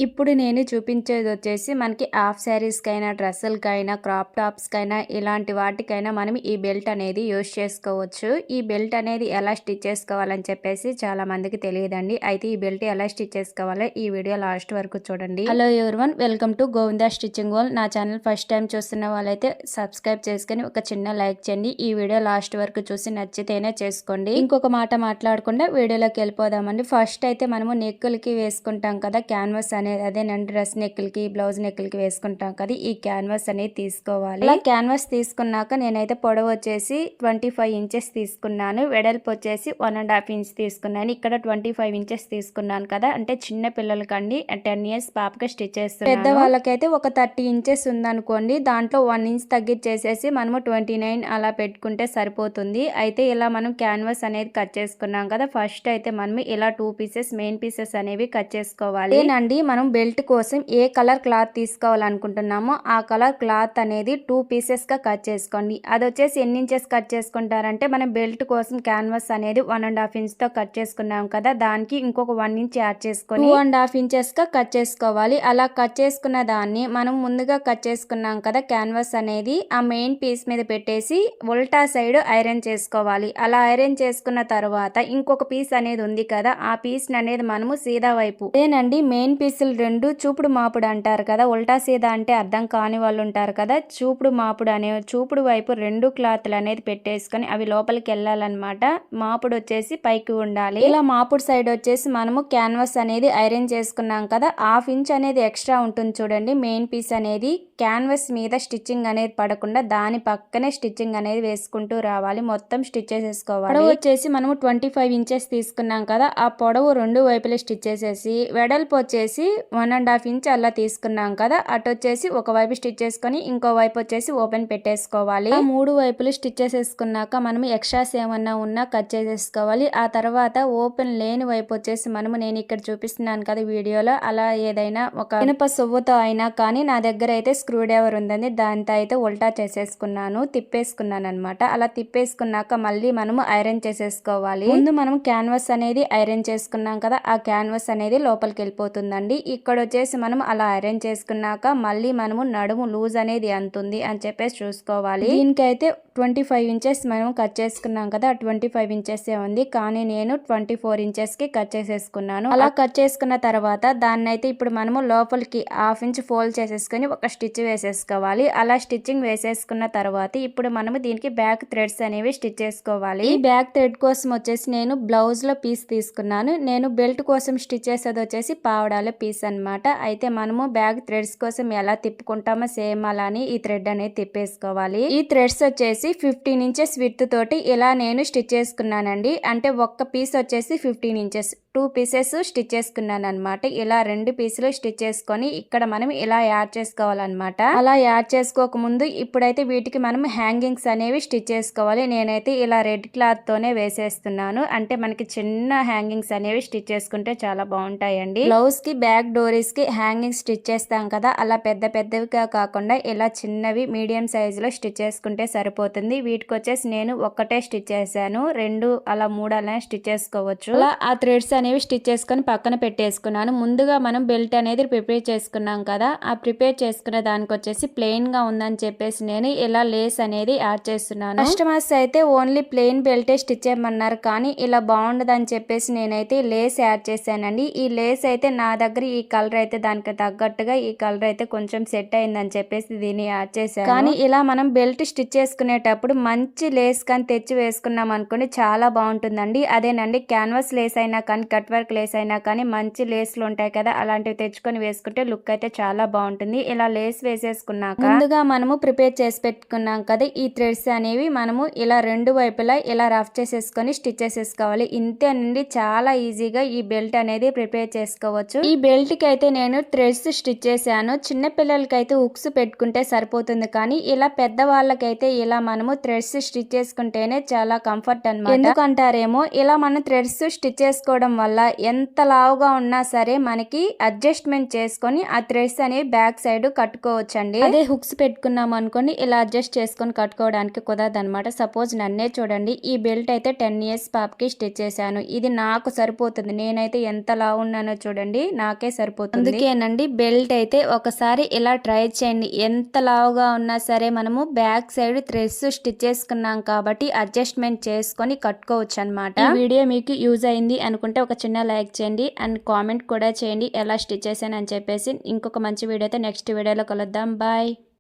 ఇప్పుడు నేను చూపించేదొచ్చేసి మనకి హాఫ్ శారీస్‌కైనా, డ్రెస్సులకైనా, క్రాప్ టాప్స్‌కైనా ఇలాంటి వాటికైనా మనం ఈ బెల్ట్ అనేది యూజ్ చేసుకోవచ్చు. ఈ బెల్ట్ అనేది ఎలా స్టిచ్ చేసుకోవాలని చెప్పేసి చాలా మందికి తెలియదండి. అయితే ఈ బెల్ట్ ఎలా స్టిచ్ చేసుకోవాలో ఈ వీడియో లాస్ట్ వరకు చూడండి. Hello everyone, welcome to Govinda stitching world. నా ఛానల్ ఫస్ట్ టైం చూస్తున్న వాళ్ళైతే సబ్స్క్రైబ్ చేసుకొని ఒక చిన్న లైక్ చేయండి. ఈ వీడియో లాస్ట్ వరకు చూసి నచ్చితేనే చేసుకోండి. ఇంకొక మాట మాట్లాడకుండా వీడియోలోకి వెళ్ళిపోదామండి. ఫస్ట్ అయితే మనము నెక్కులకి వేసుకుంటాం కదా క్యాన్వాస్ అదేనండి, డ్రెస్ నెక్కులకి, బ్లౌజ్ నెక్కులకి వేసుకుంటాం కదా, ఈ క్యాన్వాస్ అనేది తీసుకోవాలి. ఇలా క్యాన్వాస్ తీసుకున్నాక నేనైతే పొడవు వచ్చేసి 25 ఇంచెస్ తీసుకున్నాను, వెడల్పు వచ్చేసి 1.5 ఇంచ్ తీసుకున్నాను. ఇక్కడ 25 ఇంచెస్ తీసుకున్నాను కదా, అంటే చిన్న పిల్లలకండి 10 ఇయర్స్ పాపకి స్టిచ్ చేస్తున్నాను. పెద్ద వాళ్ళకైతే ఒక 30 ఇంచెస్ ఉందనుకోండి, దాంట్లో 1 ఇంచ్ తగ్గించేసేసి మనము 29 అలా పెట్టుకుంటే సరిపోతుంది. అయితే ఇలా మనం క్యాన్వాస్ అనేది కట్ చేసుకున్నాం కదా, ఫస్ట్ అయితే మనం ఇలా 2 పీసెస్ మెయిన్ పీసెస్ అనేవి కట్ చేసుకోవాలి. ఏనండి, మనం బెల్ట్ కోసం ఏ కలర్ క్లాత్ తీసుకోవాలనుకుంటున్నామో ఆ కలర్ క్లాత్ అనేది 2 పీసెస్ గా కట్ చేసుకోండి. అది వచ్చేసి ఎన్ని ఇంచెస్ కట్ చేసుకుంటారంటే, మనం బెల్ట్ కోసం క్యాన్వాస్ అనేది 1.5 ఇంచ్ తో కట్ చేసుకున్నాం కదా, దానికి ఇంకొక 1 ఇంచ్ యాడ్ చేసుకొని 2.5 ఇంచెస్ గా కట్ చేసుకోవాలి. అలా కట్ చేసుకున్న దాన్ని మనం ముందుగా కట్ చేసుకున్నాం కదా క్యాన్వాస్ అనేది, ఆ మెయిన్ పీస్ మీద పెట్టేసి ఉల్టా సైడ్ ఐరన్ చేసుకోవాలి. అలా ఐరన్ చేసుకున్న తర్వాత ఇంకొక పీస్ అనేది ఉంది కదా, ఆ పీస్ అనేది మనము సీదా వైపు, అదేనండి మెయిన్ పీసులు రెండు చూపుడు మాపుడు అంటారు కదా, ఉల్టా సీదా అంటే అర్థం కాని వాళ్ళు ఉంటారు కదా, చూపుడు మాపుడు అనే చూపుడు వైపు 2 క్లాత్లు అనేది పెట్టేసుకొని అవి లోపలికి వెళ్ళాలన్నమాట. మాపుడు వచ్చేసి పైకి ఉండాలి. ఇలా మాపుడు సైడ్ వచ్చేసి మనము క్యాన్వాస్ అనేది ఐరన్ చేసుకున్నాం కదా, 1/2 ఇంచ్ అనేది ఎక్స్ట్రా ఉంటుంది చూడండి. మెయిన్ పీస్ అనేది క్యాన్వాస్ మీద స్టిచ్చింగ్ అనేది పడకుండా దాని పక్కనే స్టిచ్చింగ్ అనేది వేసుకుంటూ రావాలి. మొత్తం స్టిచ్ చేసేసుకోవాలి. పొడవు వచ్చేసి మనము 25 ఇంచెస్ తీసుకున్నాం కదా, ఆ పొడవు 2 వైపులే స్టిచ్ చేసేసి, వెడల్పు వచ్చేసి 1.5 ఇంచ్ అలా తీసుకున్నాం కదా, అటు వచ్చేసి ఒక వైపు స్టిచ్ చేసుకొని ఇంకో వైపు వచ్చేసి ఓపెన్ పెట్టేసుకోవాలి. ఆ 3 వైపులు స్టిచ్ చేసేసుకున్నాక మనం ఎక్స్ట్రాస్ ఏమన్నా ఉన్నా కట్ చేసేసుకోవాలి. ఆ తర్వాత ఓపెన్ లేని వైపు వచ్చేసి మనము, నేను ఇక్కడ చూపిస్తున్నాను కదా వీడియోలో, అలా ఏదైనా ఒక ఇనుప సువ్వుతో అయినా కానీ, నా దగ్గర అయితే స్క్రూ డ్రైవర్ ఉందండి, దాంతో అయితే ఉల్టా చేసేసుకున్నాను, తిప్పేసుకున్నాను అనమాట. అలా తిప్పేసుకున్నాక మళ్ళీ మనము ఐరన్ చేసేసుకోవాలి. ముందు మనం క్యాన్వాస్ అనేది ఐరన్ చేసుకున్నాం కదా, ఆ క్యాన్వాస్ అనేది లోపలికి వెళ్ళిపోతుందండి. ఇక్కడ వచ్చేసి మనం అలా ఐరన్ చేసుకున్నాక మళ్ళీ మనము నడుము లూజ్ అనేది ఎంత ఉంది అని చెప్పేసి చూసుకోవాలి. దీనికైతే 25 ఇంచెస్ మనం కట్ చేసుకున్నాం కదా, 25 ఇంచెస్ ఉంది, కానీ నేను 24 ఇంచెస్ కి కట్ చేసేసుకున్నాను. అలా కట్ చేసుకున్న తర్వాత దాన్ని అయితే ఇప్పుడు మనము లోపలికి 1/2 ఇంచ్ ఫోల్డ్ చేసేసుకొని ఒక స్టిచ్ వేసేసుకోవాలి. అలా స్టిచ్చింగ్ వేసేసుకున్న తర్వాత ఇప్పుడు మనము దీనికి బ్యాక్ థ్రెడ్స్ అనేవి స్టిచ్ చేసుకోవాలి. ఈ బ్యాక్ థ్రెడ్ కోసం వచ్చేసి నేను బ్లౌజ్ లో పీస్ తీసుకున్నాను. నేను బెల్ట్ కోసం స్టిచ్ చేసేది వచ్చేసి పావడాల పీస్ అన్నమాట. అయితే మనము బ్యాక్ థ్రెడ్స్ కోసం ఎలా తిప్పుకుంటామో సేమ్ అలానే ఈ థ్రెడ్ అనేది తిప్పేసుకోవాలి. ఈ థ్రెడ్స్ వచ్చేసి 15 ఇంచెస్ విడ్త్ తోటి ఇలా నేను స్టిచ్ చేసుకున్నానండి. అంటే ఒక్క పీస్ వచ్చేసి 15 ఇంచెస్, 2 పీసెస్ స్టిచ్ చేసుకున్నాను అనమాట. ఇలా 2 పీసులు స్టిచ్ చేసుకొని ఇక్కడ మనం ఇలా యాడ్ చేసుకోవాలన్నమాట. అలా యాడ్ చేసుకోక ముందు ఇప్పుడైతే వీటికి మనం హ్యాంగింగ్స్ అనేవి స్టిచ్ చేసుకోవాలి. నేనైతే ఇలా రెడ్ క్లాత్ తోనే వేసేస్తున్నాను, అంటే మనకి చిన్న హ్యాంగింగ్స్ అనేవి స్టిచ్ చేసుకుంటే చాలా బాగుంటాయండి. బ్లౌజ్ కి బ్యాక్ డోరీస్ కి హ్యాంగింగ్స్ స్టిచ్ చేస్తాం కదా, అలా పెద్ద పెద్దవిగా కాకుండా ఇలా చిన్నవి మీడియం సైజ్ లో స్టిచ్ చేసుకుంటే సరిపోతుంది. వీటికి వచ్చేసి నేను ఒక్కటే స్టిచ్ చేశాను, 2 అలా 3 అలా స్టిచ్ చేసుకోవచ్చు. అలా ఆ థ్రెడ్స్ అనేవి స్టిచ్ చేసుకొని పక్కన పెట్టేసుకున్నాను. ముందుగా మనం బెల్ట్ అనేది ప్రిపేర్ చేసుకున్నాం కదా, ఆ ప్రిపేర్ చేసుకున్న దానికి వచ్చేసి ప్లెయిన్ గా ఉందని చెప్పేసి నేను ఇలా లేస్ అనేది యాడ్ చేస్తున్నాను. కస్టమర్స్ అయితే ఓన్లీ ప్లెయిన్ బెల్టే స్టిచ్ చేయమన్నారు, కానీ ఇలా బాగుండదని చెప్పేసి నేనైతే లేస్ యాడ్ చేశానండి. ఈ లేస్ అయితే నా దగ్గర ఈ కలర్ అయితే దానికి తగ్గట్టుగా ఈ కలర్ అయితే కొంచెం సెట్ అయిందని చెప్పేసి దీన్ని యాడ్ చేశాను. కానీ ఇలా మనం బెల్ట్ స్టిచ్ చేసుకునేటప్పుడు మంచి లేస్ కానీ తెచ్చి వేసుకున్నాం అనుకోండి చాలా బాగుంటుందండి. అదేనండి, క్యాన్వాస్ లేస్ అయినా కానీ కట్ వర్క్ లేస్ అయినా కానీ మంచి లేస్లు ఉంటాయి కదా, అలాంటివి తెచ్చుకొని వేసుకుంటే లుక్ అయితే చాలా బాగుంటుంది. ఇలా లేస్ వేసేసుకున్నాక ముందుగా మనము ప్రిపేర్ చేసి పెట్టుకున్నాం కదా ఈ థ్రెడ్స్ అనేవి మనము ఇలా 2 వైపులా ఇలా రఫ్ చేసేసుకొని స్టిచ్ చేసేసుకోవాలి. ఇంతే అండి, చాలా ఈజీగా ఈ బెల్ట్ అనేది ప్రిపేర్ చేసుకోవచ్చు. ఈ బెల్ట్ కి అయితే నేను థ్రెడ్స్ స్టిచ్ చేశాను. చిన్న పిల్లలకి అయితే హుక్స్ పెట్టుకుంటే సరిపోతుంది, కానీ ఇలా పెద్ద వాళ్ళకైతే ఇలా మనము థ్రెడ్స్ స్టిచ్ చేసుకుంటేనే చాలా కంఫర్ట్ అన్నమాట. ఎందుకంటారేమో, ఇలా మనం థ్రెడ్స్ స్టిచ్ చేసుకోవడం వల్ల ఎంత లావుగా ఉన్నా సరే మనకి అడ్జస్ట్మెంట్ చేసుకొని ఆ థ్రెడ్స్ అనేవి బ్యాక్ సైడ్ కట్టుకోవచ్చండి. అదే హుక్స్ పెట్టుకున్నాం అనుకోండి ఇలా అడ్జస్ట్ చేసుకొని కట్టుకోవడానికి కుదరదు అనమాట. సపోజ్ నన్నే చూడండి, ఈ బెల్ట్ అయితే 10 ఇయర్స్ పాపకి స్టిచ్ చేశాను. ఇది నాకు సరిపోతుంది. నేనైతే ఎంత లావు ఉన్నానో చూడండి, నాకే సరిపోతుంది. అందుకేనండి బెల్ట్ అయితే ఒకసారి ఇలా ట్రై చేయండి. ఎంత లావుగా ఉన్నా సరే మనము బ్యాక్ సైడ్ థ్రెడ్స్ స్టిచ్ చేసుకున్నాం కాబట్టి అడ్జస్ట్మెంట్ చేసుకొని కట్టుకోవచ్చు అనమాట. ఈ వీడియో మీకు యూజ్ అయింది అనుకుంటే ఒక చిన్న లైక్ చేయండి అండ్ కామెంట్ కూడా చేయండి ఎలా స్టిచ్ చేశాను అని చెప్పేసి. ఇంకొక మంచి వీడియోతో నెక్స్ట్ వీడియోలో కలుద్దాం. బాయ్.